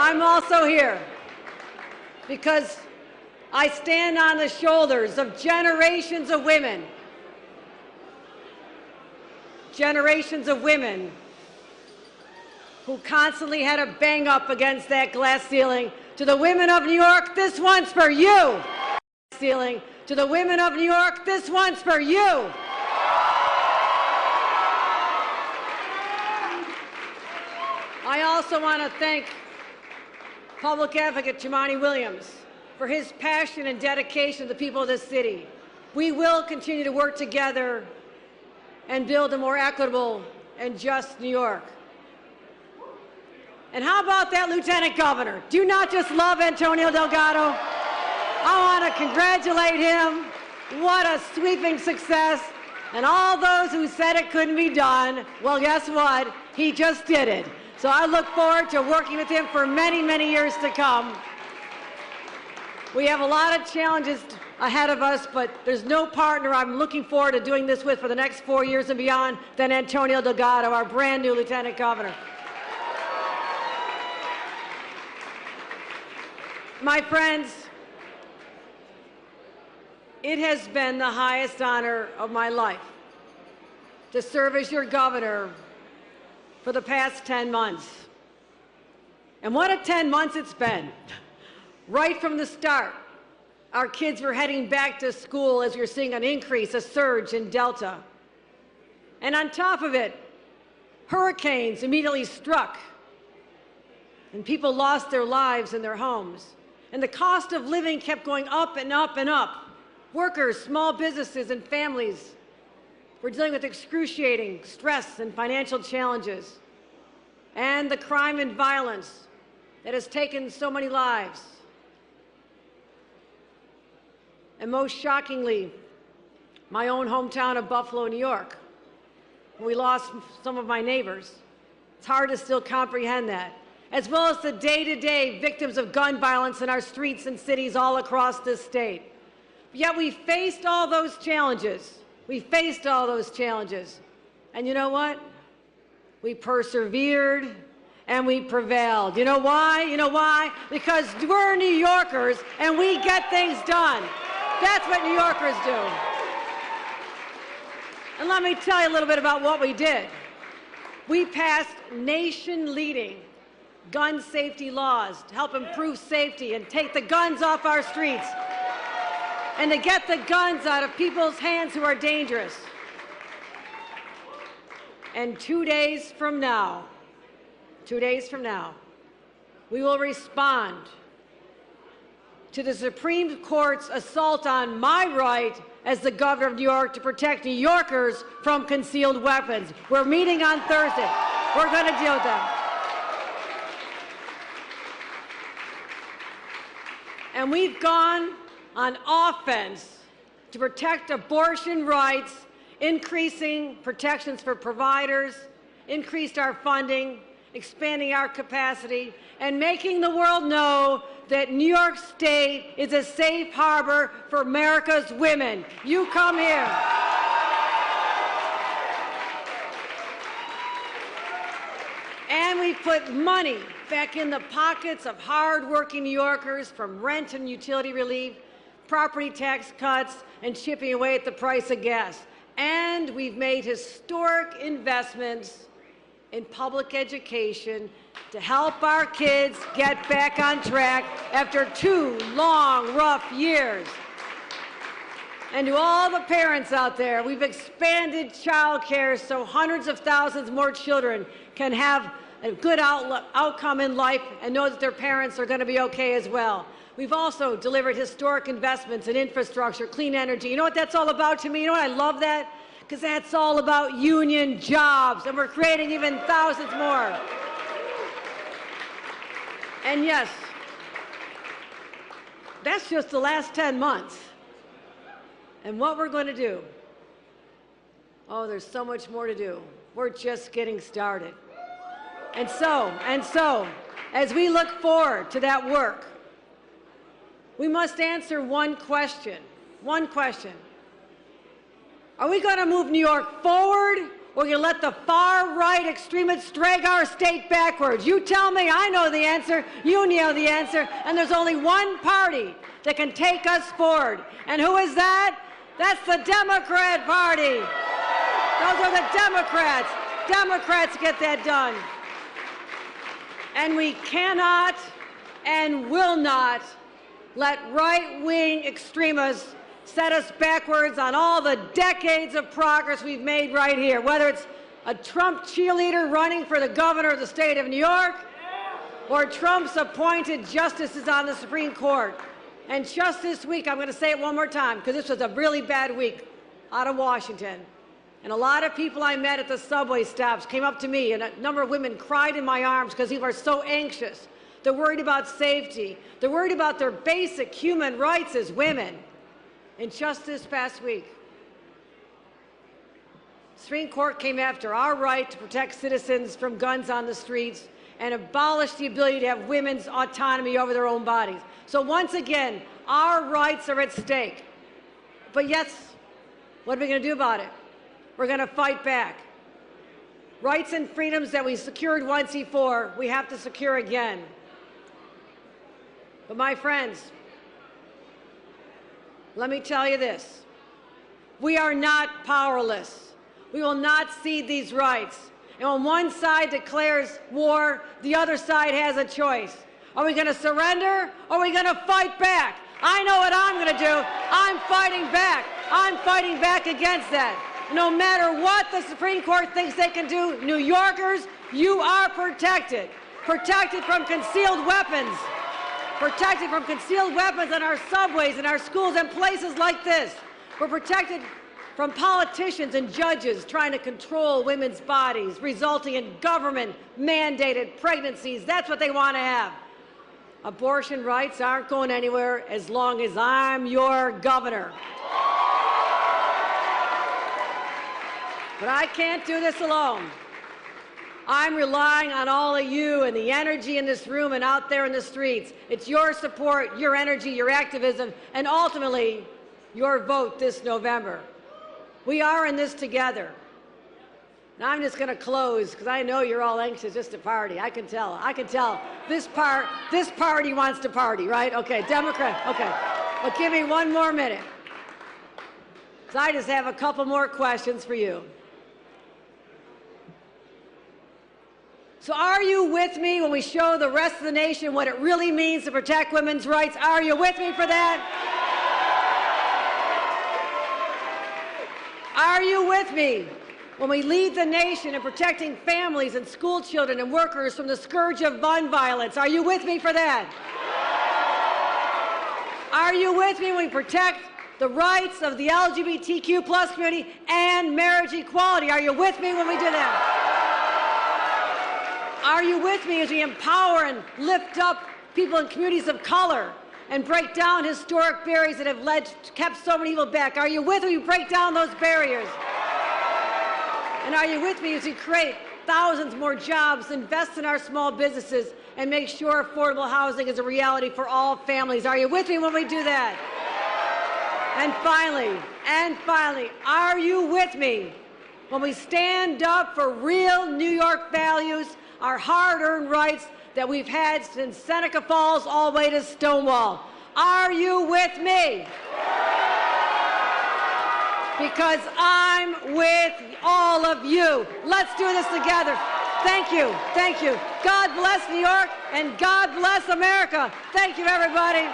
I'm also here because I stand on the shoulders of generations of women who constantly had to bang up against that glass ceiling. To the women of New York, this one's for you. Ceiling. To the women of New York, this one's for you. I also want to thank Public Advocate Jumaane Williams for his passion and dedication to the people of this city. We will continue to work together and build a more equitable and just New York. And how about that Lieutenant Governor? Do you not just love Antonio Delgado? I want to congratulate him. What a sweeping success. And all those who said it couldn't be done, well, guess what? He just did it. So I look forward to working with him for many, many years to come. We have a lot of challenges ahead of us, but there's no partner I'm looking forward to doing this with for the next 4 years and beyond than Antonio Delgado, our brand new Lieutenant Governor. My friends, it has been the highest honor of my life to serve as your governor for the past 10 months. And what a 10 months it's been. Right from the start, our kids were heading back to school as we were seeing an increase, a surge in Delta. And on top of it, hurricanes immediately struck, and people lost their lives and their homes. And the cost of living kept going up and up and up. Workers, small businesses, and families were dealing with excruciating stress and financial challenges. And the crime and violence that has taken so many lives. And most shockingly, my own hometown of Buffalo, New York, where we lost some of my neighbors. It's hard to still comprehend that. As well as the day-to-day victims of gun violence in our streets and cities all across this state. Yet we faced all those challenges. We faced all those challenges. And you know what? We persevered and we prevailed. You know why? You know why? Because we're New Yorkers and we get things done. That's what New Yorkers do. And let me tell you a little bit about what we did. We passed nation-leading gun safety laws to help improve safety and take the guns off our streets and to get the guns out of people's hands who are dangerous. And 2 days from now, we will respond to the Supreme Court's assault on my right as the governor of New York to protect New Yorkers from concealed weapons. We're meeting on Thursday. We're going to deal with them. And we've gone on offense to protect abortion rights, increasing protections for providers, increased our funding, expanding our capacity, and making the world know that New York State is a safe harbor for America's women. You come here. And we put money back in the pockets of hard-working New Yorkers, from rent and utility relief, property tax cuts, and chipping away at the price of gas. And we've made historic investments in public education to help our kids get back on track after 2 long, rough years. And to all the parents out there, we've expanded child care so hundreds of thousands more children can have a good outcome in life and know that their parents are going to be okay as well. We've also delivered historic investments in infrastructure, clean energy. You know what that's all about to me? You know what? I love that? Because that's all about union jobs, and we're creating even thousands more. And yes, that's just the last 10 months. And what we're going to do, oh, there's so much more to do. We're just getting started. And so, as we look forward to that work, we must answer one question. Are we going to move New York forward Or you let the far-right extremists drag our state backwards? You tell me. I know the answer. You know the answer. And there's only one party that can take us forward. And who is that? That's the Democrat Party. Those are the Democrats. Democrats get that done. And we cannot and will not let right-wing extremists set us backwards on all the decades of progress we've made right here, whether it's a Trump cheerleader running for the governor of the state of New York or Trump's appointed justices on the Supreme Court. And just this week, I'm going to say it one more time because this was a really bad week out of Washington. And a lot of people I met at the subway stops came up to me, and a number of women cried in my arms because people are so anxious. They're worried about safety. They're worried about their basic human rights as women. And just this past week, the Supreme Court came after our right to protect citizens from guns on the streets and abolished the ability to have women's autonomy over their own bodies. So once again, our rights are at stake. But yes, what are we going to do about it? We're going to fight back. Rights and freedoms that we secured once before, we have to secure again. But my friends, let me tell you this. We are not powerless. We will not cede these rights. And when one side declares war, the other side has a choice. Are we going to surrender or are we going to fight back? I know what I'm going to do. I'm fighting back. I'm fighting back against that. No matter what the Supreme Court thinks they can do, New Yorkers, you are protected. Protected from concealed weapons. Protected from concealed weapons in our subways, in our schools, and places like this. We're protected from politicians and judges trying to control women's bodies, resulting in government-mandated pregnancies. That's what they want to have. Abortion rights aren't going anywhere as long as I'm your governor. But I can't do this alone. I'm relying on all of you and the energy in this room and out there in the streets. It's your support, your energy, your activism, and ultimately, your vote this November. We are in this together. Now I'm just going to close because I know you're all anxious just to party. I can tell. I can tell. This party wants to party, right? Okay, Democrat. Okay. But give me one more minute. So I just have a couple more questions for you. So are you with me when we show the rest of the nation what it really means to protect women's rights? Are you with me for that? Are you with me when we lead the nation in protecting families and school children and workers from the scourge of gun violence? Are you with me for that? Are you with me when we protect the rights of the LGBTQ+ community and marriage equality? Are you with me when we do that? Are you with me as we empower and lift up people in communities of color and break down historic barriers that have kept so many people back? Are you with me as we break down those barriers? And are you with me as we create thousands more jobs, invest in our small businesses, and make sure affordable housing is a reality for all families? Are you with me when we do that? And finally, are you with me when we stand up for real New York values, our hard-earned rights that we've had since Seneca Falls all the way to Stonewall? Are you with me? Because I'm with all of you. Let's do this together. Thank you. Thank you. God bless New York and God bless America. Thank you, everybody.